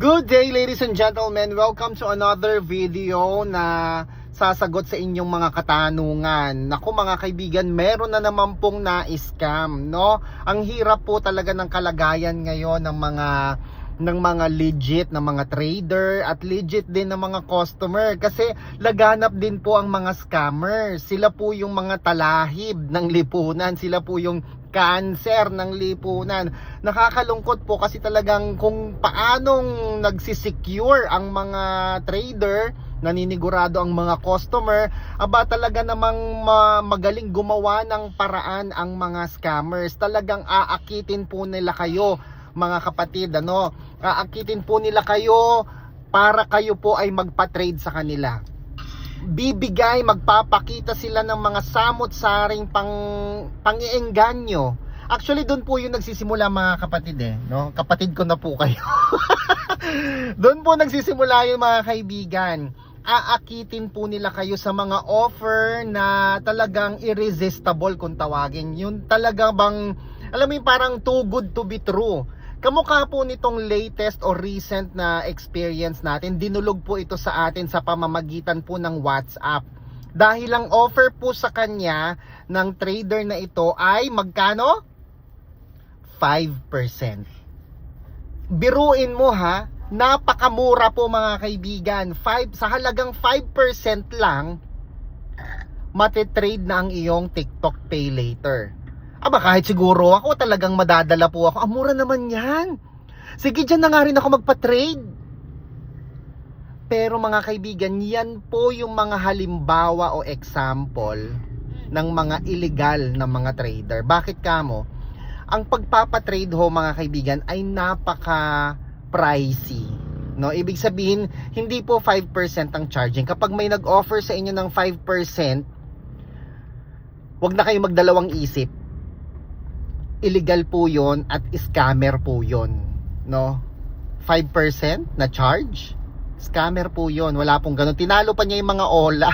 Good day ladies and gentlemen, welcome to another video na sasagot sa inyong mga katanungan. Naku mga kaibigan, meron na naman pong na-scam, no? Ang hirap po talaga ng kalagayan ngayon ng mga legit na mga trader at legit din ng mga customer kasi laganap din po ang mga scammers. Sila po yung mga talahib ng lipunan, sila po yung cancer ng lipunan. Nakakalungkot po kasi talagang kung paanong nagsisecure ang mga trader, naninigurado ang mga customer, aba talaga namang magaling gumawa ng paraan ang mga scammers. Talagang aakitin po nila kayo mga kapatid, ano? Aakitin po nila kayo para kayo po ay magpa-trade sa kanila. Magpapakita sila ng mga samot-saring pang-iengganyo. Actually doon po yung nagsisimula mga kapatid no? Kapatid ko na po kayo. Doon po nagsisimula yung mga kaibigan. Aakitin po nila kayo sa mga offer na talagang irresistible kung tawagin. Yun talaga bang, alam mo yung parang too good to be true. Kamukha po nitong latest or recent na experience natin, dinulog po ito sa atin sa pamamagitan po ng WhatsApp. Dahil ang offer po sa kanya ng trader na ito ay magkano? 5%. Biruin mo ha, napakamura po mga kaibigan. Sa halagang 5% lang, matitrade na ang iyong TikTok Pay Later. Aba kahit siguro ako talagang madadala po ako. Mura naman yan. Sige dyan na nga rin ako magpa-trade. Pero mga kaibigan, yan po yung mga halimbawa o example ng mga illegal na mga trader. Bakit kamo? Ang pagpapatrade ho mga kaibigan ay napaka-pricey. No? Ibig sabihin, hindi po 5% ang charging. Kapag may nag-offer sa inyo ng 5%, wag na kayo magdalawang isip. Illegal po yon at scammer po yon, no? 5% na charge, scammer po yon. Wala pong ganun. Tinalo pa niya yung mga ola.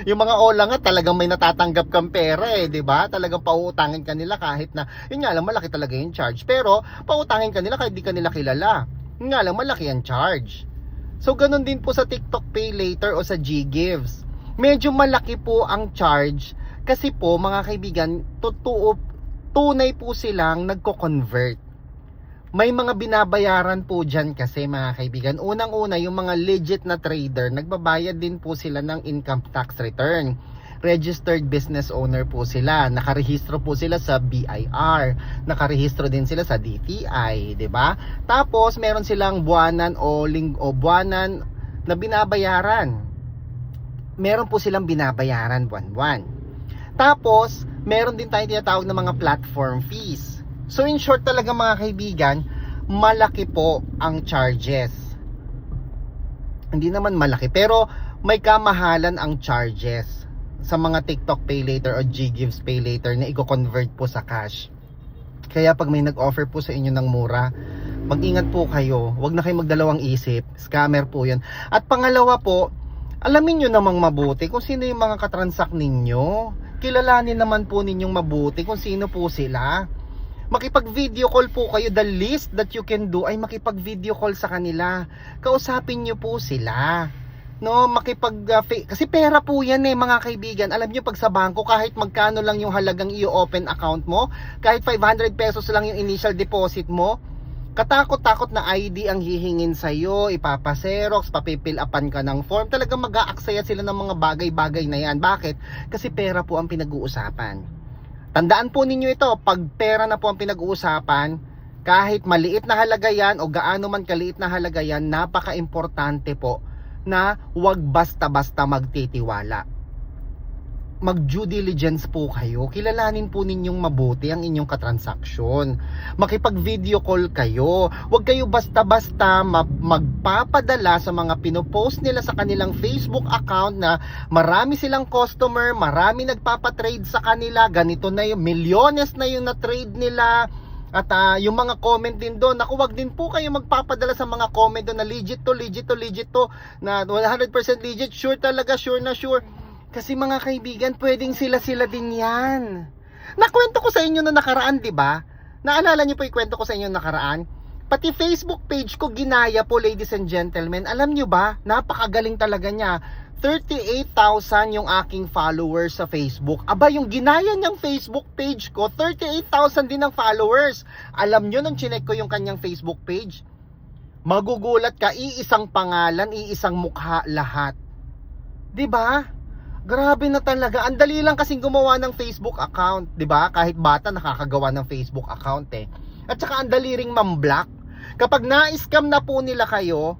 Yung mga ola nga talagang may natatanggap kang pera di ba? Talagang pauutangin ka nila kahit na yun nga lang malaki talaga yung charge. Pero pautangin ka nila kahit di ka nila kilala. Yun nga lang malaki ang charge. So ganun din po sa TikTok Pay Later o sa GGives. Medyo malaki po ang charge kasi po mga kaibigan, tunay po silang nagko-convert. May mga binabayaran po dyan kasi mga kaibigan. Unang-una, yung mga legit na trader, nagbabayad din po sila ng income tax return. Registered business owner po sila. Nakarehistro po sila sa BIR. Nakarehistro din sila sa DTI, 'di ba? Tapos meron silang buwanan o buwanan na binabayaran. Meron po silang binabayaran buwan-buwan. Tapos, meron din tayong tinatawag na mga platform fees. So in short talaga mga kaibigan, malaki po ang charges. Hindi naman malaki, pero may kamahalan ang charges sa mga TikTok Pay Later o GGives Pay Later na i-convert po sa cash. Kaya pag may nag-offer po sa inyo ng mura, mag-ingat po kayo. Huwag na kayo magdalawang isip. Scammer po yan. At pangalawa po, alamin nyo namang mabuti kung sino yung mga katransak ninyo. Kilalanin naman po ninyong mabuti kung sino po sila. Makipag-video call po kayo. The least that you can do ay makipag-video call sa kanila. Kausapin nyo po sila. No, kasi pera po yan mga kaibigan. Alam nyo pag sa bangko, kahit magkano lang yung halagang i-open account mo, kahit 500 pesos lang yung initial deposit mo, katakot-takot na ID ang hihingin sa'yo, ipapaserox, papipilapan ka ng form. Talagang mag-aaksaya sila ng mga bagay-bagay na yan. Bakit? Kasi pera po ang pinag-uusapan. Tandaan po ninyo ito, pag pera na po ang pinag-uusapan, kahit maliit na halaga yan o gaano man kaliit na halaga yan, napaka-importante po na huwag basta-basta magtitiwala. Mag-due diligence po kayo. Kilalanin po ninyong mabuti ang inyong katransaksyon. Makipag-video call kayo. Huwag kayo basta-basta magpapadala sa mga pinopost nila sa kanilang Facebook account na marami silang customer, marami nagpapatrade sa kanila, ganito na yung milyones na yung na-trade nila. At yung mga comment din doon, naku, wag din po kayo magpapadala sa mga comment doon na legit to, na 100% legit, sure talaga, sure na sure. Kasi mga kaibigan, pwedeng sila din yan. Nakwento ko sa inyo na nakaraan, di ba? Naalala niyo po yung kwento ko sa inyo nakaraan? Pati Facebook page ko ginaya po, ladies and gentlemen. Alam nyo ba, napakagaling talaga niya. 38,000 yung aking followers sa Facebook. Aba, yung ginaya niyang Facebook page ko, 38,000 din ang followers. Alam nyo, nung chinek ko yung kanyang Facebook page, magugulat ka, iisang pangalan, iisang mukha lahat. 'Di ba? Grabe na talaga. Ang dali lang kasing gumawa ng Facebook account, 'di ba? Kahit bata nakakagawa ng Facebook account eh. At saka ang dali ring mam-block. Kapag na-scam na po nila kayo,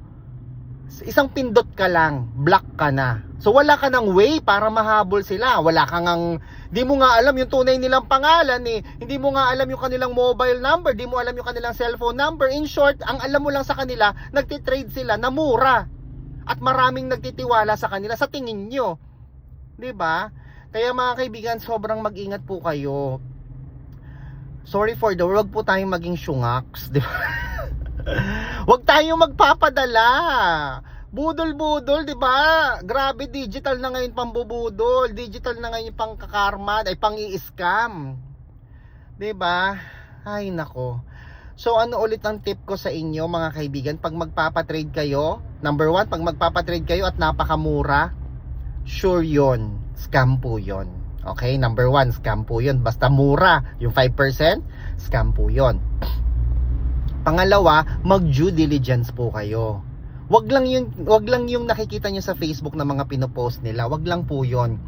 isang pindot ka lang, block ka na. So wala ka ng way para mahabol sila. Wala ka ngang, di mo nga alam yung tunay nilang pangalan eh. Hindi mo nga alam yung kanilang mobile number, di mo alam yung kanilang cellphone number. In short, ang alam mo lang sa kanila, nagtitrade sila na mura. At maraming nagtitiwala sa kanila sa tingin nyo. 'Di ba? Kaya mga kaibigan, sobrang mag-ingat po kayo. Sorry for the word, wag po tayong maging syungaks, 'di ba? Wag tayong magpapadala. Budol-budol, 'di ba? Grabe, digital na ngayon pambubudol, digital na ngayon pangkakarma, ay pang-i-scam. 'Di ba? Ay nako. So ano ulit ang tip ko sa inyo mga kaibigan, pag magpapatrade kayo, number 1, pag magpapatrade kayo at napakamura, sure yon, scam po yon. Okay, number 1, scam po yon. Basta mura, yung 5%, scam po yon. Pangalawa, mag-due diligence po kayo. Wag lang yung nakikita nyo sa Facebook na mga pinopost nila, wag lang po yon.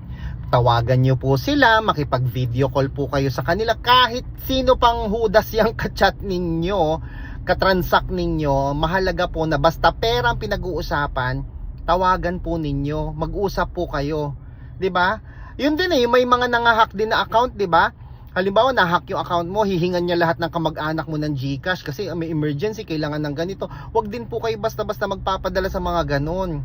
Tawagan nyo po sila, makipag-video call po kayo sa kanila, kahit sino pang hudas yung kachat ninyo, katransact ninyo, mahalaga po na basta pera ang pinag-uusapan, tawagan po ninyo, mag-usap po kayo, 'di ba? Yun din eh, may mga nangahack din na account, 'di ba? Halimbawa, nahack yung account mo, hihingan niya lahat ng kamag-anak mo ng GCash kasi may emergency, kailangan ng ganito. Wag din po kayo basta-basta magpapadala sa mga ganon.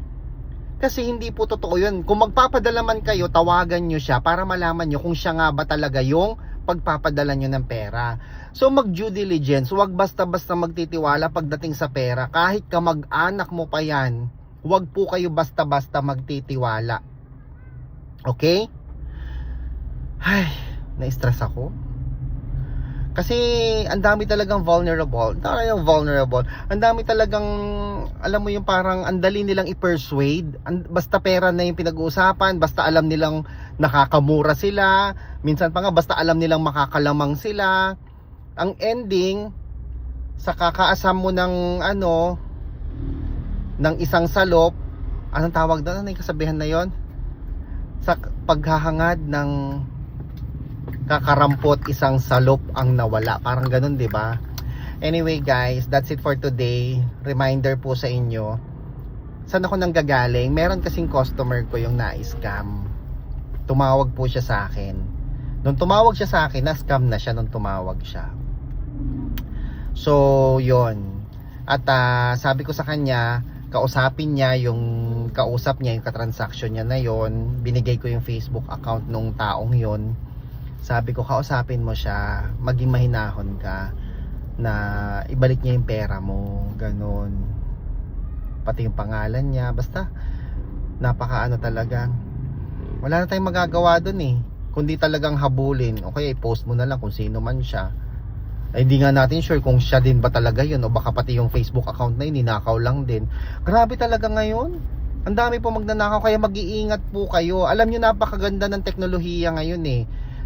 Kasi hindi po totoo yun. Kung magpapadala man kayo, tawagan nyo siya para malaman nyo kung siya nga ba talaga yung pagpapadala nyo ng pera. So mag due diligence, huwag basta-basta magtitiwala pagdating sa pera. Kahit kamag-anak mo pa yan, huwag po kayo basta-basta magtitiwala. Okay? Ay, na-stress ako. Kasi ang dami talagang vulnerable. Ang dami talagang, alam mo yung parang ang dali nilang i-persuade. Basta pera na yung pinag-uusapan, basta alam nilang nakakamura sila, minsan pa nga basta alam nilang makakalamang sila. Ang ending, sa kakaasam mo ng ng isang salop, anong tawag doon? Ano yung kasabihan na yon? Sa paghahangad ng kakarampot, isang salop ang nawala. Parang ganun, 'di ba? Anyway guys, that's it for today. Reminder po sa inyo, saan ako nanggagaling? Meron kasing customer ko yung na-scam. Tumawag po siya sa akin. Nung tumawag siya sa akin, na-scam na siya nung tumawag siya. So, yon. At sabi ko sa kanya, kausapin niya yung kausap niya, yung katransaction niya na yon. Binigay ko yung Facebook account nung taong yon. Sabi ko, kausapin mo siya, maging mahinahon ka na ibalik niya yung pera mo, ganun. Pati yung pangalan niya, basta napakaano talaga. Wala na tayong magagawa dun eh. Kundi talagang habulin, okay, i-post mo na lang kung sino man siya. Ay, hindi nga natin sure kung siya din ba talaga yun o baka pati yung Facebook account na yun, ninakaw lang din. Grabe talaga ngayon. Ang dami po magnanakaw, kaya mag-iingat po kayo. Alam nyo, napakaganda ng teknolohiya ngayon eh.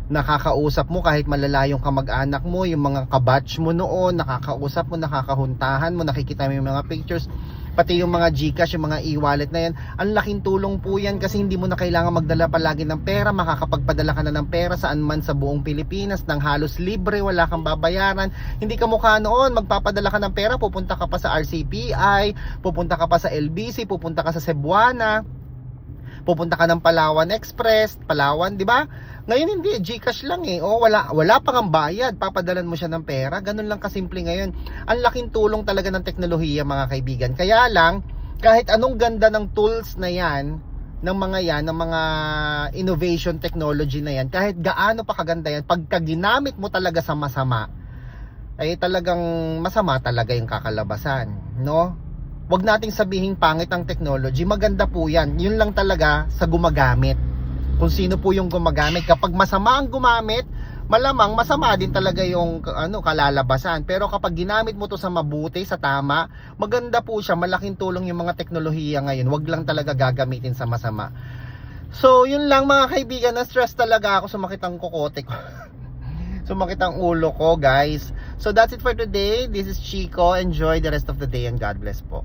Nakakausap mo kahit malalayong kamag-anak mo, yung mga kabatch mo noon, nakakausap mo, nakakahuntahan mo, nakikita mo yung mga pictures, pati yung mga GCash, yung mga e-wallet na yan. Ang laking tulong po yan kasi hindi mo na kailangan magdala palagi ng pera, makakapagpadala ka na ng pera saan man sa buong Pilipinas ng halos libre, wala kang babayaran. Hindi ka mukha noon, magpapadala ka ng pera, pupunta ka pa sa RCPI, pupunta ka pa sa LBC, pupunta ka sa Cebuana, pupunta ka ng Palawan Express, Palawan, di ba? Ngayon hindi, GCash lang eh. O wala pa kang bayad, papadalan mo siya ng pera. Ganun lang kasimple ngayon. Ang laking tulong talaga ng teknolohiya mga kaibigan. Kaya lang, kahit anong ganda ng tools na yan, ng mga innovation technology na yan, kahit gaano pa kaganda yan, pagka ginamit mo talaga sa masama, ay talagang masama talaga yung kakalabasan, no? Wag nating sabihin pangit ang technology, maganda po yan. Yun lang talaga sa gumagamit. Kung sino po yung gumagamit. Kapag masama ang gumamit, malamang masama din talaga yung kalalabasan. Pero kapag ginamit mo to sa mabuti, sa tama, maganda po siya. Malaking tulong yung mga teknolohiya ngayon. Wag lang talaga gagamitin sa masama. So yun lang mga kaibigan, na stress talaga ako, sumakit ang kokote ko. Sumakit ang ulo ko, guys. So that's it for today. This is Chico. Enjoy the rest of the day and God bless po.